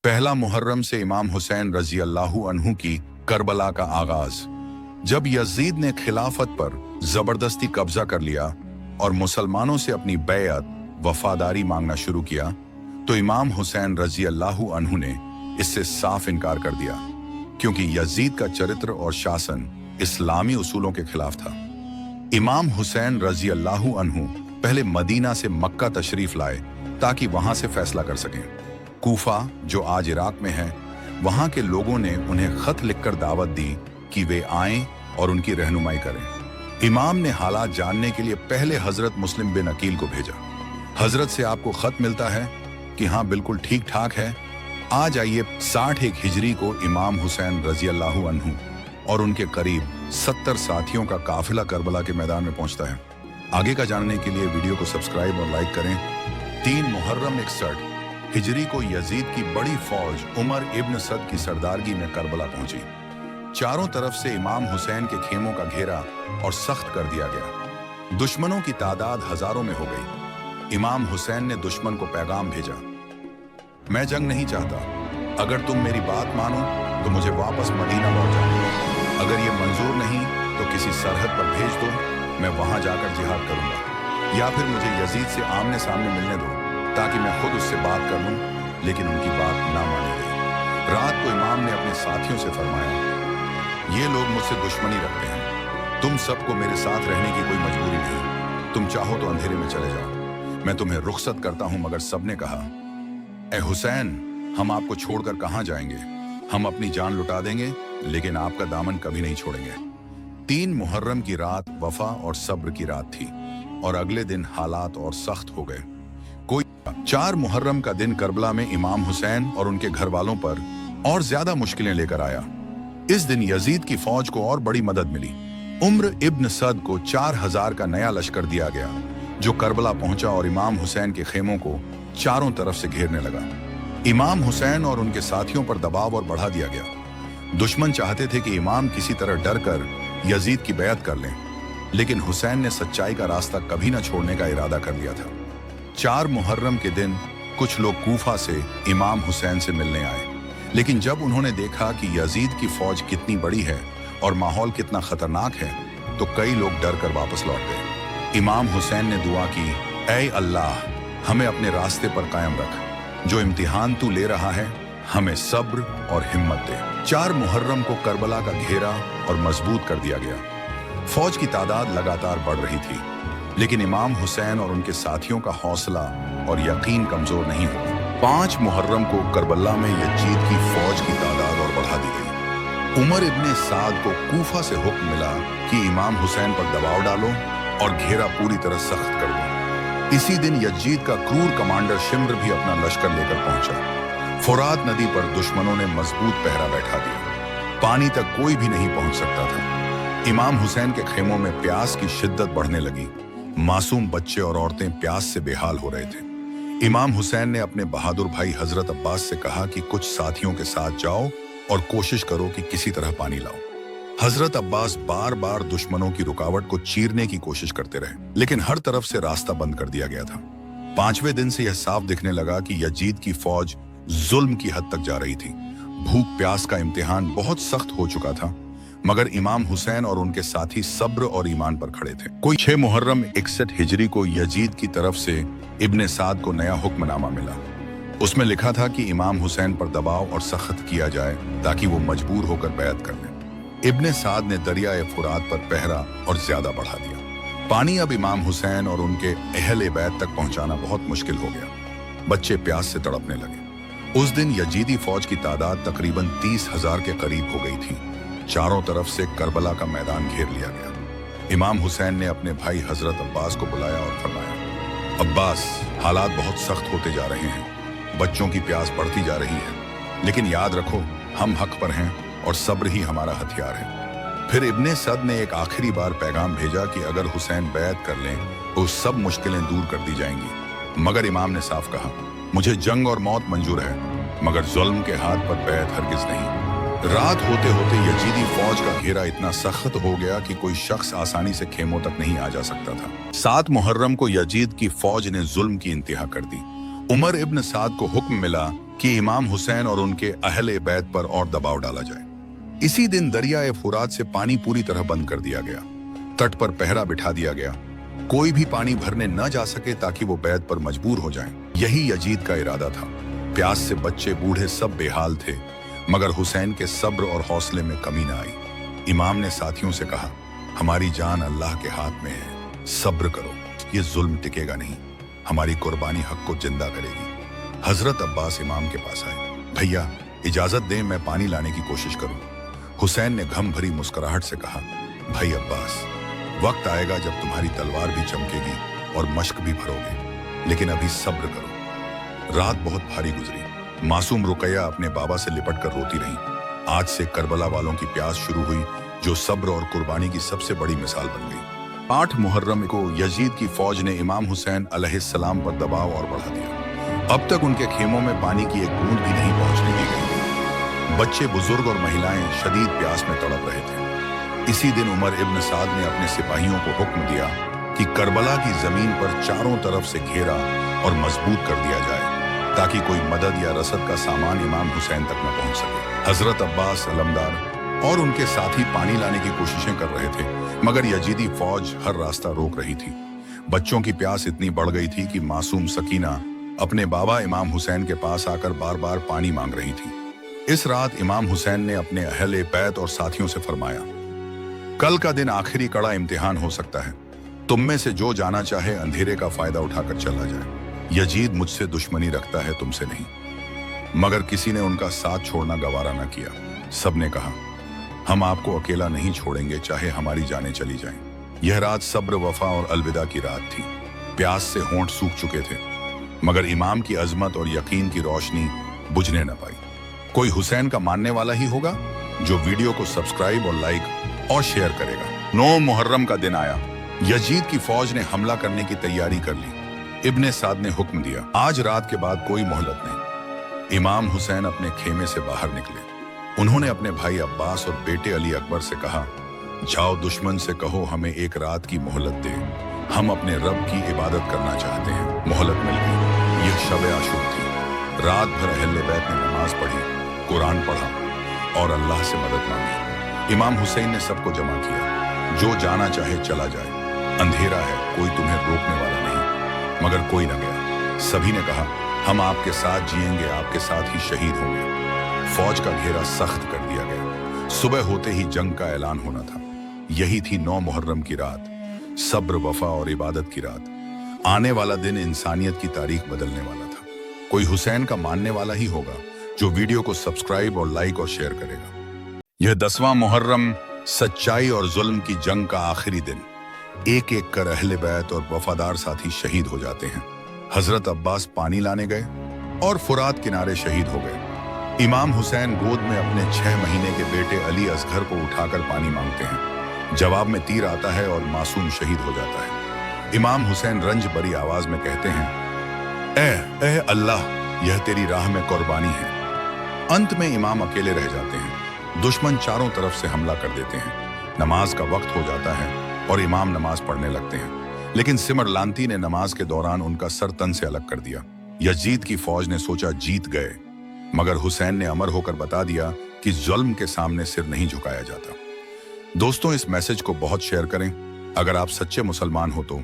पहला मुहर्रम से इमाम हुसैन रजी अल्लाहु अन्हु की करबला का आगाज। जब यजीद ने खिलाफत पर जबरदस्ती कब्जा कर लिया और मुसलमानों से अपनी बैअत वफादारी मांगना शुरू किया, तो इमाम हुसैन रजी अल्लाहु अन्हु ने इससे साफ इनकार कर दिया, क्योंकि यजीद का चरित्र और शासन इस्लामी उसूलों के खिलाफ था। इमाम हुसैन रजी अल्लाहु अन्हु पहले मदीना से मक्का तशरीफ लाए ताकि वहां से फैसला कर सकें। कूफा, जो आज इराक में है, वहां के लोगों ने उन्हें खत लिखकर दावत दी कि वे आएं और उनकी रहनुमाई करें। इमाम ने हालात जानने के लिए पहले हजरत मुस्लिम बिन अकील को भेजा। हजरत से आपको खत मिलता है कि हाँ, बिल्कुल ठीक ठाक है। आ जाइए। 61 हिजरी को इमाम हुसैन रजी अल्लाहु अन्हु और उनके करीब 70 साथियों का काफिला करबला के मैदान में पहुंचता है। आगे का जानने के लिए वीडियो को सब्सक्राइब और लाइक करें। 3 मुहर्रम 61 हिजरी को यजीद की बड़ी फौज उमर इब्न सद की सरदारगी में करबला पहुंची। चारों तरफ से इमाम हुसैन के खेमों का घेरा और सख्त कर दिया गया। दुश्मनों की तादाद हजारों में हो गई। इमाम हुसैन ने दुश्मन को पैगाम भेजा, मैं जंग नहीं चाहता। अगर तुम मेरी बात मानो तो मुझे वापस मदीना लौट जाओ। अगर ये मंजूर नहीं तो किसी सरहद पर भेज दो, मैं वहां जाकर जिहाद करूंगा। या फिर मुझे यजीद से आमने सामने मिलने दो ताकि मैं खुद उससे बात कर लूं। लेकिन उनकी बात ना मानी गई। रात को इमाम ने अपने साथियों से फरमाया, ये लोग मुझसे दुश्मनी रखते हैं। तुम सबको मेरे साथ रहने की कोई मजबूरी नहीं। तुम चाहो तो अंधेरे में चले जाओ, मैं तुम्हें रुखसत करता हूं। मगर सबने कहा, ए हुसैन, हम आपको छोड़कर कहां जाएंगे? हम अपनी जान लुटा देंगे, लेकिन आपका दामन कभी नहीं छोड़ेंगे। 3 मुहर्रम की रात वफा और सब्र की रात थी और अगले दिन हालात और सख्त हो गए। 4 मुहर्रम का दिन करबला में इमाम हुसैन और उनके घर वालों पर और ज्यादा मुश्किलें लेकर आया। इस दिन यजीद की फौज को और बड़ी मदद मिली। उम्र इब्न सद को 4000 का नया लश्कर दिया गया, जो करबला पहुंचा और इमाम हुसैन के खेमों को चारों तरफ से घेरने लगा। इमाम हुसैन और उनके साथियों पर दबाव और बढ़ा दिया गया। दुश्मन चाहते थे कि इमाम किसी तरह डर कर यजीद की बैअत कर लें, लेकिन हुसैन ने सच्चाई का रास्ता कभी न छोड़ने का इरादा कर लिया था। 4 मुहर्रम के दिन कुछ लोग कूफा से इमाम हुसैन से मिलने आए, लेकिन जब उन्होंने देखा कि यजीद की फौज कितनी बड़ी है और माहौल कितना खतरनाक है, तो कई लोग डर कर वापस लौट गए। इमाम हुसैन ने दुआ की, ऐ अल्लाह, हमें अपने रास्ते पर कायम रख। जो इम्तिहान तू ले रहा है, हमें सब्र और हिम्मत दे। 4 मुहर्रम को करबला का घेरा और मजबूत कर दिया गया। फौज की तादाद लगातार बढ़ रही थी, लेकिन इमाम हुसैन और उनके साथियों का हौसला और यकीन कमजोर नहीं हुआ। 5 मुहर्रम को करबला में यजीद की फौज की तादाद और बढ़ा दी गई। उमर इब्ने साद को कूफा से हुक्म मिला कि इमाम हुसैन पर दबाव डालो और घेरा पूरी तरह सख्त कर दो। इसी दिन यजीद का क्रूर कमांडर शिम्र भी अपना लश्कर लेकर पहुंचा। फुरात नदी पर दुश्मनों ने मजबूत पहरा बैठा दिया। पानी तक कोई भी नहीं पहुंच सकता था। इमाम हुसैन के खेमों में प्यास की शिद्दत बढ़ने लगी। मासूम बच्चे और औरतें प्यास से बेहाल हो रहे थे। इमाम हुसैन ने अपने बहादुर भाई हजरत अब्बास से कहा कि कुछ साथियों के साथ जाओ और कोशिश करो कि किसी तरह पानी लाओ। हजरत अब्बास बार बार दुश्मनों की रुकावट को चीरने की कोशिश करते रहे, लेकिन हर तरफ से रास्ता बंद कर दिया गया था। 5वें दिन से यह साफ दिखने लगा कि यजीद की फौज जुल्म की हद तक जा रही थी। भूख प्यास का इम्तिहान बहुत सख्त हो चुका था, मगर इमाम हुसैन और उनके साथी सब्र और ईमान पर खड़े थे। कोई 6 मुहर्रम 61 हिजरी को यजीद की तरफ से इब्ने साद को नया हुक्मनामा मिला। उसमें लिखा था कि इमाम हुसैन पर दबाव और सख्त किया जाए ताकि वो मजबूर होकर बैअत कर लें। इब्ने साद ने दरियाए फुरात पर पहरा और ज्यादा बढ़ा दिया। पानी अब इमाम हुसैन और उनके अहले बैत तक पहुंचाना बहुत मुश्किल हो गया। बच्चे प्यास से तड़पने लगे। उस दिन यजीदी फौज की तादाद तकरीबन 30,000 के करीब हो गई थी। चारों तरफ से करबला का मैदान घेर लिया गया। इमाम हुसैन ने अपने भाई हजरत अब्बास को बुलाया और फरमाया, अब्बास, हालात बहुत सख्त होते जा रहे हैं। बच्चों की प्यास बढ़ती जा रही है, लेकिन याद रखो, हम हक पर हैं और सब्र ही हमारा हथियार है। फिर इब्ने सद ने एक आखिरी बार पैगाम भेजा कि अगर हुसैन बैत कर लें तो सब मुश्किलें दूर कर दी जाएंगी। मगर इमाम ने साफ कहा, मुझे जंग और मौत मंजूर है, मगर जुल्म के हाथ पर बैत हरगिज नहीं। रात होते होते यजीदी फौज का घेरा इतना सख्त हो गया कि कोई शख्स आसानी से खेमों तक नहीं आ जा सकता था। 7 मुहर्रम को यजीद की फौज ने जुल्म की इंतहा कर दी। उमर इब्न साद को हुक्म मिला कि इमाम हुसैन और उनके अहले बैत पर और दबाव डाला जाए। इसी दिन दरियाए फुरात से पानी पूरी तरह बंद कर दिया गया। तट पर पहरा बिठा दिया गया, कोई भी पानी भरने न जा सके ताकि वो बैत पर मजबूर हो जाएं। यही यजीद का इरादा था। प्यास से बच्चे बूढ़े सब बेहाल थे, मगर हुसैन के सब्र और हौसले में कमी न आई। इमाम ने साथियों से कहा, हमारी जान अल्लाह के हाथ में है, सब्र करो, ये जुल्म टिकेगा नहीं, हमारी कुर्बानी हक को जिंदा करेगी। हजरत अब्बास इमाम के पास आए। भैया इजाजत दें, मैं पानी लाने की कोशिश करूं। हुसैन ने घम भरी मुस्कुराहट से कहा, भाई अब्बास, वक्त आएगा जब तुम्हारी तलवार भी चमकेगी और मश्क भी भरोगे, लेकिन अभी सब्र करो। रात बहुत भारी गुजरी। मासूम रुकैया अपने बाबा से लिपट कर रोती रही। आज से करबला वालों की प्यास शुरू हुई, जो सब्र और कुर्बानी की सबसे बड़ी मिसाल बन गई। 8 मुहर्रम को यजीद की फौज ने इमाम हुसैन अलैहिस्सलाम पर दबाव और बढ़ा दिया। अब तक उनके खेमों में पानी की एक बूंद भी नहीं पहुंचने दी गई। बच्चे, बुजुर्ग और महिलाएं शदीद प्यास में तड़प रहे थे। इसी दिन उमर इब्न साद ने अपने सिपाहियों को हुक्म दिया कि करबला की जमीन पर चारों तरफ से घेरा और मजबूत कर दिया जाए, ताकि कोई मदद या रसद का सामान इमाम हुसैन तक न पहुंच सके। हजरत अब्बास अलमदार और उनके साथी पानी लाने की कोशिशें कर रहे थे, मगर यजीदी फौज हर रास्ता रोक रही थी। बच्चों की प्यास इतनी बढ़ गई थी कि मासूम सकीना अपने बाबा इमाम हुसैन के पास आकर बार बार पानी मांग रही थी। इस रात इमाम हुसैन ने अपने अहले बैत और साथियों से फरमाया, कल का दिन आखिरी कड़ा इम्तिहान हो सकता है। तुम में से जो जाना चाहे अंधेरे का फायदा उठाकर चला जाए। यजीद मुझसे दुश्मनी रखता है, तुमसे नहीं। मगर किसी ने उनका साथ छोड़ना गवारा न किया। सबने कहा, हम आपको अकेला नहीं छोड़ेंगे, चाहे हमारी जानें चली जाएं। यह रात सब्र, वफा और अलविदा की रात थी। प्यास से होंठ सूख चुके थे, मगर इमाम की अजमत और यकीन की रोशनी बुझने न पाई। कोई हुसैन का मानने वाला ही होगा जो वीडियो को सब्सक्राइब और लाइक और शेयर करेगा। 9 मुहर्रम का दिन आया। यजीद की फौज ने हमला करने की तैयारी कर ली। इब्ने साद ने हुक्म दिया, आज रात के बाद कोई मोहलत नहीं। इमाम हुसैन अपने खेमे से बाहर निकले। उन्होंने अपने भाई अब्बास और बेटे अली अकबर से कहा, जाओ दुश्मन से कहो हमें एक रात की मोहलत दे, हम अपने रब की इबादत करना चाहते हैं। मोहलत मिल गई। यह शब आशूर थी। रात भर अहले बैत ने नमाज पढ़ी, कुरान पढ़ा और अल्लाह से मदद मांगी। इमाम हुसैन ने सबको जमा किया, जो जाना चाहे चला जाए, अंधेरा है, कोई तुम्हें रोकने वाला नहीं। मगर कोई न गया। सभी ने कहा, हम आपके साथ जिएंगे, आपके साथ ही शहीद होंगे। फौज का घेरा सख्त कर दिया गया। सुबह होते ही जंग का ऐलान होना था। यही थी 9 मुहर्रम की रात, सब्र, वफा और इबादत की रात। आने वाला दिन इंसानियत की तारीख बदलने वाला था। कोई हुसैन का मानने वाला ही होगा जो वीडियो को सब्सक्राइब और लाइक और शेयर करेगा। यह 10वां मुहर्रम, सच्चाई और जुल्म की जंग का आखिरी दिन। एक एक कर अहले बैत और वफादार साथी शहीद हो जाते हैं। हजरत अब्बास पानी लाने गए और फुरात किनारे शहीद हो गए। इमाम हुसैन गोद में अपने 6 महीने के बेटे अली असगर को उठाकर पानी मांगते हैं। जवाब में तीर आता है और मासूम शहीद हो जाता है। इमाम हुसैन रंज भरी आवाज में कहते हैं, ए अल्लाह, यह तेरी राह में कुर्बानी है। अंत में इमाम अकेले रह जाते हैं। दुश्मन चारों तरफ से हमला कर देते हैं। नमाज का वक्त हो जाता है और इमाम नमाज पढ़ने लगते हैं, लेकिन सिमर लांती ने नमाज के दौरान उनका सर तन से अलग कर दिया। यजीद की फौज ने सोचा जीत गए, मगर हुसैन ने अमर होकर बता दिया कि जुल्म के सामने सिर नहीं झुकाया जाता। दोस्तों, इस मैसेज को बहुत शेयर करें। अगर आप सच्चे मुसलमान हो तो